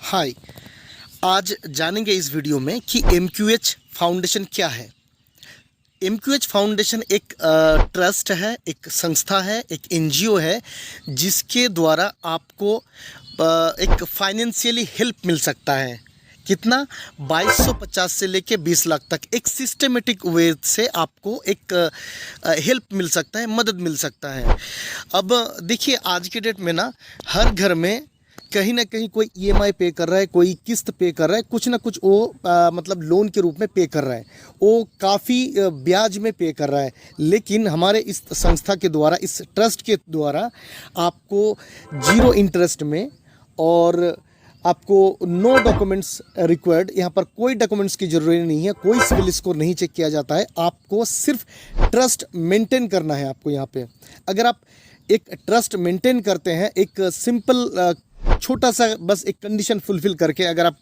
हाय। आज जानेंगे इस वीडियो में कि MQH फाउंडेशन क्या है। MQH फाउंडेशन एक ट्रस्ट है, एक संस्था है, एक NGO है जिसके द्वारा आपको एक फाइनेंशियली हेल्प मिल सकता है। कितना? 2250 से लेके 20 लाख तक एक सिस्टमेटिक वे से आपको एक हेल्प मिल सकता है, मदद मिल सकता है। अब देखिए, आज के डेट में ना हर घर में कहीं ना कहीं कोई EMI पे कर रहा है, कोई किस्त पे कर रहा है, कुछ ना कुछ वो मतलब लोन के रूप में पे कर रहा है, वो काफ़ी ब्याज में पे कर रहा है। लेकिन हमारे इस संस्था के द्वारा, इस ट्रस्ट के द्वारा आपको जीरो इंटरेस्ट में और आपको नो डॉक्यूमेंट्स रिक्वायर्ड, यहाँ पर कोई डॉक्यूमेंट्स की ज़रूरत नहीं है, कोई सिविल स्कोर नहीं चेक किया जाता है। आपको सिर्फ ट्रस्ट मेंटेन करना है। आपको यहाँ पे अगर आप एक ट्रस्ट मेंटेन करते हैं, एक सिंपल छोटा सा बस एक कंडीशन फुलफिल करके अगर आप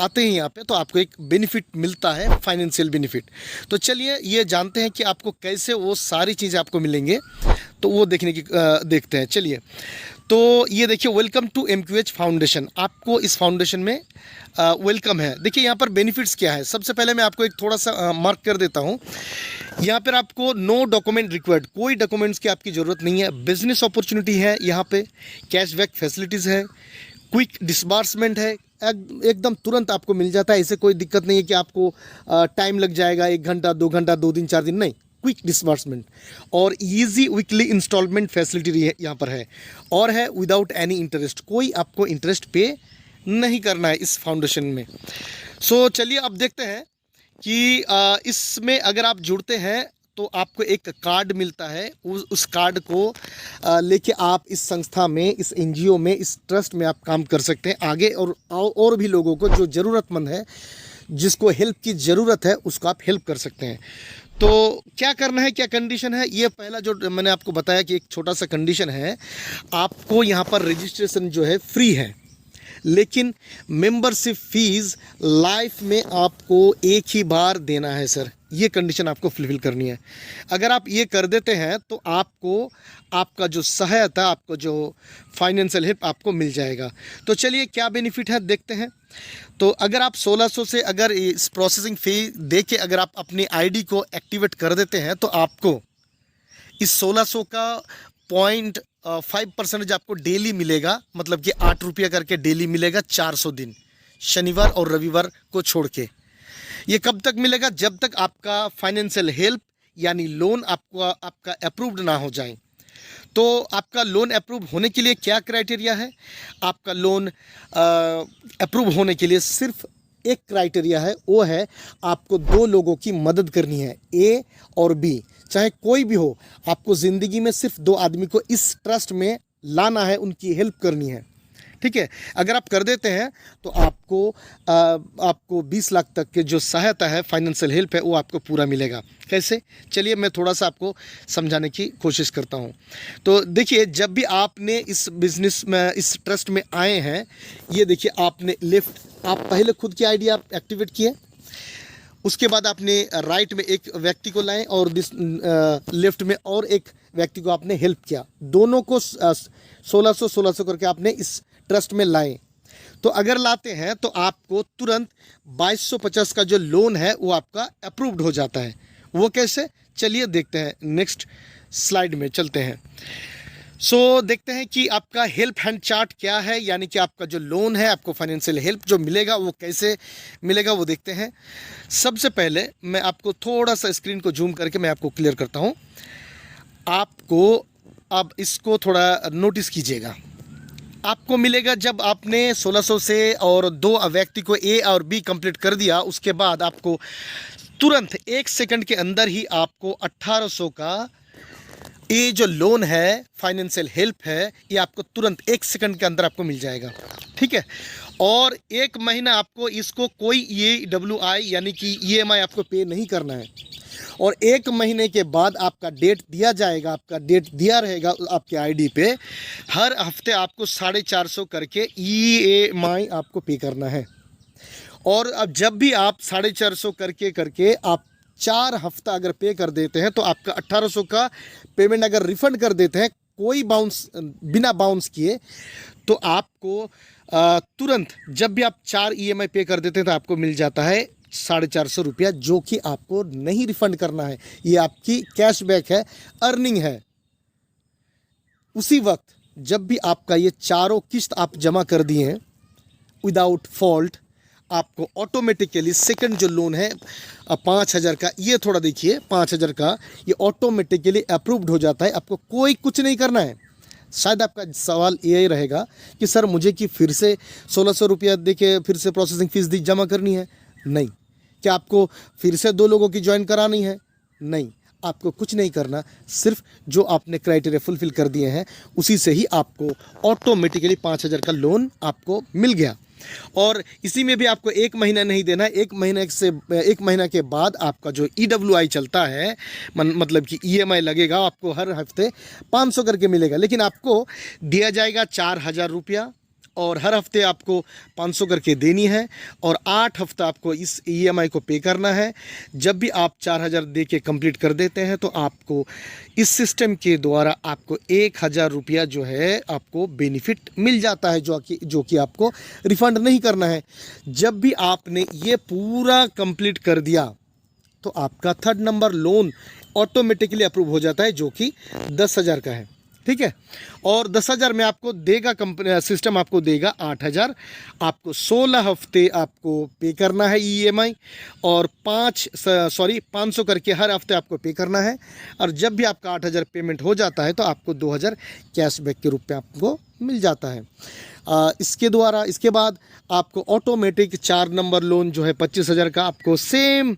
आते हैं यहाँ पे, तो आपको एक बेनिफिट मिलता है, फाइनेंशियल बेनिफिट। तो चलिए ये जानते हैं कि आपको कैसे वो सारी चीज़ें आपको मिलेंगे, तो वो देखते हैं। चलिए, तो ये देखिए, वेलकम टू MQH फाउंडेशन। आपको इस फाउंडेशन में वेलकम है। देखिए यहाँ पर बेनिफिट्स क्या है। सबसे पहले मैं आपको एक थोड़ा सा मार्क कर देता हूँ। यहाँ पर आपको नो डॉक्यूमेंट रिक्वायर्ड, कोई डॉक्यूमेंट्स की आपकी ज़रूरत नहीं है। बिजनेस अपॉर्चुनिटी है, यहाँ पे कैशबैक फैसिलिटीज़ है, क्विक डिस्बर्समेंट है, एकदम तुरंत आपको मिल जाता है। ऐसे कोई दिक्कत नहीं है कि आपको टाइम लग जाएगा, 1 घंटा 2 घंटा 2 दिन 4 दिन, नहीं। क्विक डिस्बर्समेंट और इजी वीकली इंस्टॉलमेंट फैसिलिटी यहाँ पर है, और है विदाउट एनी इंटरेस्ट। कोई आपको इंटरेस्ट पे नहीं करना है इस फाउंडेशन में। सो चलिए अब देखते हैं कि इसमें अगर आप जुड़ते हैं तो आपको एक कार्ड मिलता है। उस कार्ड को लेके आप इस संस्था में, इस NGO में, इस ट्रस्ट में आप काम कर सकते हैं आगे, और भी लोगों को जो ज़रूरतमंद है, जिसको हेल्प की ज़रूरत है, उसको आप हेल्प कर सकते हैं। तो क्या करना है, क्या कंडीशन है, ये पहला जो मैंने आपको बताया कि एक छोटा सा कंडीशन है। आपको यहाँ पर रजिस्ट्रेशन जो है फ्री है, लेकिन मेंबरशिप फीस लाइफ में आपको एक ही बार देना है सर। ये कंडीशन आपको फुलफिल करनी है। अगर आप ये कर देते हैं तो आपको आपका जो सहायता, आपको जो फाइनेंशियल हेल्प आपको मिल जाएगा। तो चलिए क्या बेनिफिट है देखते हैं। तो अगर आप 1600 से अगर इस प्रोसेसिंग फ़ी दे के अगर आप अपनी ID को एक्टिवेट कर देते हैं, तो आपको इस 1600 का 0.5% आपको डेली मिलेगा। मतलब कि 8 रुपया करके डेली मिलेगा 400 दिन, शनिवार और रविवार को छोड़ के। ये कब तक मिलेगा? जब तक आपका फाइनेंशियल हेल्प यानी लोन आपका अप्रूव्ड ना हो जाए। तो आपका लोन अप्रूव होने के लिए क्या क्राइटेरिया है? आपका लोन अप्रूव होने के लिए सिर्फ एक क्राइटेरिया है, वो है आपको 2 लोगों की मदद करनी है, A और B, चाहे कोई भी हो। आपको ज़िंदगी में सिर्फ 2 आदमी को इस ट्रस्ट में लाना है, उनकी हेल्प करनी है, ठीक है। अगर आप कर देते हैं तो आपको 20 लाख तक के जो सहायता है, फाइनेंशियल हेल्प है, वो आपको पूरा मिलेगा। कैसे? चलिए मैं थोड़ा सा आपको समझाने की कोशिश करता हूँ। तो देखिए, जब भी आपने इस बिज़नेस में, इस ट्रस्ट में आए हैं, ये देखिए आपने आप पहले खुद की ID आप एक्टिवेट किए, उसके बाद आपने राइट में एक व्यक्ति को लाए और लेफ्ट में और एक व्यक्ति को आपने हेल्प किया। दोनों को 1600 करके आपने इस ट्रस्ट में लाए। तो अगर लाते हैं तो आपको तुरंत 2250 का जो लोन है वो आपका अप्रूव्ड हो जाता है। वो कैसे? चलिए देखते हैं, नेक्स्ट स्लाइड में चलते हैं। देखते हैं कि आपका हेल्प हैंड चार्ट क्या है, यानी कि आपका जो लोन है, आपको फाइनेंशियल हेल्प जो मिलेगा वो कैसे मिलेगा, वो देखते हैं। सबसे पहले मैं आपको थोड़ा सा स्क्रीन को जूम करके मैं आपको क्लियर करता हूँ। आपको अब इसको थोड़ा नोटिस कीजिएगा। आपको मिलेगा जब आपने 1600 से और 2 व्यक्ति को A और B कंप्लीट कर दिया, उसके बाद आपको तुरंत 1 सेकंड के अंदर ही आपको 1800 का ये जो लोन है, फाइनेंशियल हेल्प है, ये आपको तुरंत 1 सेकंड के अंदर आपको मिल जाएगा, ठीक है। और 1 महीना आपको इसको कोई EWI यानी कि EMI आपको पे नहीं करना है। और 1 महीने के बाद आपका डेट दिया जाएगा, आपका डेट दिया रहेगा आपके ID पे। हर हफ्ते आपको 450 करके EMI आपको पे करना है। और अब जब भी आप 450 करके आप 4 हफ्ता अगर पे कर देते हैं, तो आपका 1800 का पेमेंट अगर रिफंड कर देते हैं, कोई बाउंस, बिना बाउंस किए, तो आपको तुरंत जब भी आप 4 EMI पे कर देते हैं तो आपको मिल जाता है 450 रुपया, जो कि आपको नहीं रिफंड करना है, ये आपकी कैशबैक है, अर्निंग है। उसी वक्त जब भी आपका ये चारों किस्त आप जमा कर दिए हैं विदाउट फॉल्ट, आपको ऑटोमेटिकली सेकंड जो लोन है 5,000 का, ये थोड़ा देखिए 5,000 का, ये ऑटोमेटिकली अप्रूव्ड हो जाता है। आपको कोई कुछ नहीं करना है। शायद आपका सवाल यही रहेगा कि सर मुझे कि फिर से 1,600 रुपया दे के फिर से प्रोसेसिंग फ़ीस जमा करनी है? नहीं। क्या आपको फिर से 2 लोगों की ज्वाइन करानी है? नहीं, आपको कुछ नहीं करना। सिर्फ जो आपने क्राइटेरिया फुलफिल कर दिए हैं उसी से ही आपको ऑटोमेटिकली 5,000 का लोन आपको मिल गया। और इसी में भी आपको 1 महीना नहीं देना है। 1 महीना के बाद आपका जो EWI चलता है, मतलब कि EMI लगेगा, आपको हर हफ्ते 500 करके मिलेगा, लेकिन आपको दिया जाएगा 4,000 रुपया और हर हफ्ते आपको 500 करके देनी है और 8 हफ्ता आपको इस EMI को पे करना है। जब भी आप 4,000 दे के कंप्लीट कर देते हैं तो आपको इस सिस्टम के द्वारा आपको 1,000 रुपया जो है आपको बेनिफिट मिल जाता है, जो कि आपको रिफ़ंड नहीं करना है। जब भी आपने ये पूरा कंप्लीट कर दिया तो आपका 3rd number loan automatically approve हो जाता है, जो कि 10,000 का है। ठीक है, और 10,000 में आपको देगा कंपनी, सिस्टम आपको देगा 8,000। आपको 16 हफ्ते आपको पे करना है EMI और 500 करके हर हफ्ते आपको पे करना है। और जब भी आपका 8,000 पेमेंट हो जाता है तो आपको 2,000 कैशबैक के रूप में आपको मिल जाता है। इसके बाद आपको ऑटोमेटिक 4 नंबर लोन जो है 25,000 का आपको सेम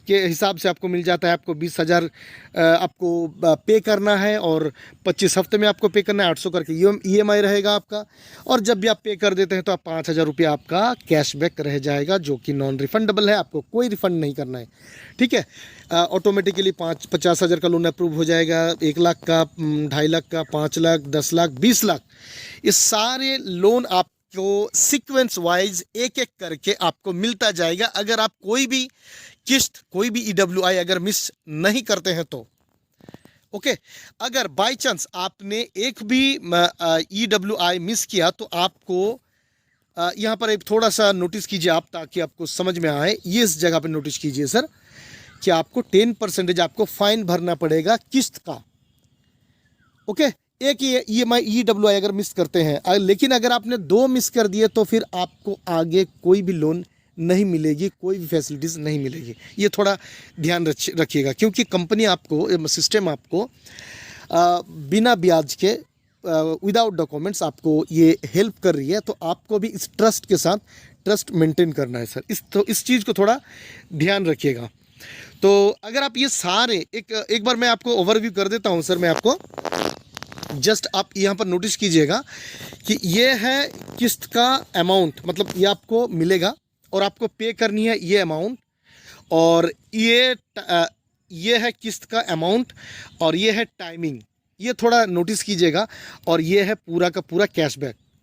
के हिसाब से आपको मिल जाता है। आपको 20,000 आपको पे करना है और 25 हफ्ते में आपको पे करना है। 800 करके EMI रहेगा आपका। और जब भी आप पे कर देते हैं तो आप 5,000 रुपया आपका कैशबैक रह जाएगा, जो कि नॉन रिफंडेबल है, आपको कोई रिफ़ंड नहीं करना है। ठीक है, ऑटोमेटिकली 50,000 का लोन अप्रूव हो जाएगा, 1 लाख का, 2.5 लाख का, 5 लाख, 10 लाख, 20 लाख, ये सारे लोन आपको सीक्वेंस वाइज एक एक करके आपको मिलता जाएगा। अगर आप कोई भी किस्त, कोई भी EWI अगर मिस नहीं करते हैं तो ओके। अगर बाय चांस आपने एक भी EWI मिस किया तो आपको यहाँ पर एक थोड़ा सा नोटिस कीजिए आप, ताकि आपको समझ में आए। ये इस जगह पे नोटिस कीजिए सर कि आपको 10% आपको फाइन भरना पड़ेगा किस्त का। ओके, एक EMI EWI अगर मिस करते हैं, लेकिन अगर आपने 2 मिस कर दिए तो फिर आपको आगे कोई भी लोन नहीं मिलेगी, कोई भी फैसिलिटीज़ नहीं मिलेगी। ये थोड़ा ध्यान रखिएगा, क्योंकि कंपनी आपको, सिस्टम आपको बिना ब्याज के, विदाउट डॉक्यूमेंट्स आपको ये हेल्प कर रही है। तो आपको भी इस ट्रस्ट के साथ ट्रस्ट मेंटेन करना है सर। इस चीज़ को थोड़ा ध्यान रखिएगा। तो अगर आप ये सारे एक बार मैं आपको ओवरव्यू कर देता हूँ सर। मैं आपको जस्ट आप यहाँ पर नोटिस कीजिएगा कि ये है किस्त का अमाउंट, मतलब ये आपको मिलेगा और आपको पे करनी है ये अमाउंट, और ये है किस्त का अमाउंट और ये है टाइमिंग, ये थोड़ा नोटिस कीजिएगा। और ये है पूरा का पूरा कैशबैक।